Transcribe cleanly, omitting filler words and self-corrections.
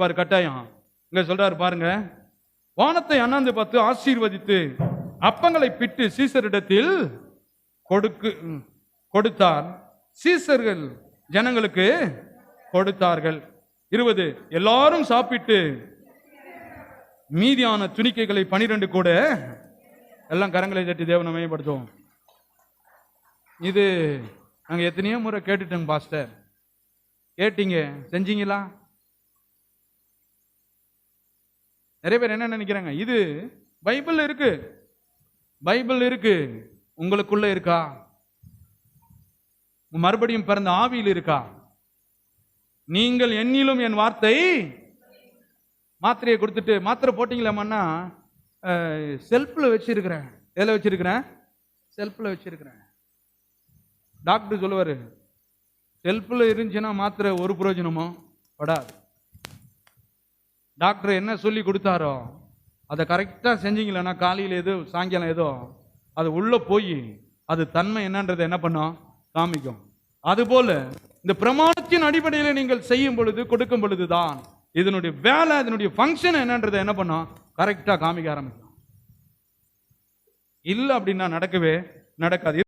பாரு கட்டாயம் இங்க சொல்றாரு பாருங்க, வானத்தை அண்ணாந்து பார்த்து ஆசீர்வதித்து அப்பங்களை பிட்டு சீசரிடத்தில் கொடுத்தார். சீசர்கள் ஜனங்களுக்கு கொடுத்தார்கள். 20 எல்லாரும் சாப்பிட்டு மீதியான துணிக்கைகளை 12 கூட எல்லாம் கரங்களை தட்டி தேவனை மேம்படுத்துவோம். இது நாங்க எத்தனையோ முறை கேட்டுட்டோங்க பாஸ்டர். கேட்டீங்க, செஞ்சீங்களா? நிறைய பேர் என்ன நினைக்கிறாங்க, இது பைபிள் இருக்கு, பைபிள் இருக்கு, உங்களுக்குள்ள இருக்கா? மறுபடியும் பிறந்த ஆவியில் இருக்கா? நீங்கள் என்னிலும் என் வார்த்தை, மாத்திரையை கொடுத்துட்டு மாத்திரை போட்டீங்களாமன்னா செல்ஃப்ல வச்சிருக்கிறேன். எதில் வச்சிருக்கிறேன்? செல்ஃப்ல வச்சிருக்கிறேன். டாக்டர் சொல்லுவாரு, செல்ஃப்ல இருந்துச்சுன்னா மாத்திரை ஒரு பிரயோஜனமோ படாது. டாக்டர் என்ன சொல்லி கொடுத்தாரோ அதை கரெக்டா செஞ்சீங்களா, காலையில் ஏதோ சாயங்காலம் ஏதோ அது உள்ள போய் அது தன்மை என்னன்றதை என்ன பண்ணும், காமிக்கும். அதுபோல இந்த பிரமாணத்தின் அடிப்படையில் நீங்கள் செய்யும் பொழுது, கொடுக்கும் பொழுதுதான் இதனுடைய வேலை, இதனுடைய ஃபங்க்ஷன் என்னன்றதை என்ன பண்ணும், கரெக்டா காமிக்க ஆரம்பிக்கும். இல்லை அப்படின்னா நடக்கவே நடக்காது.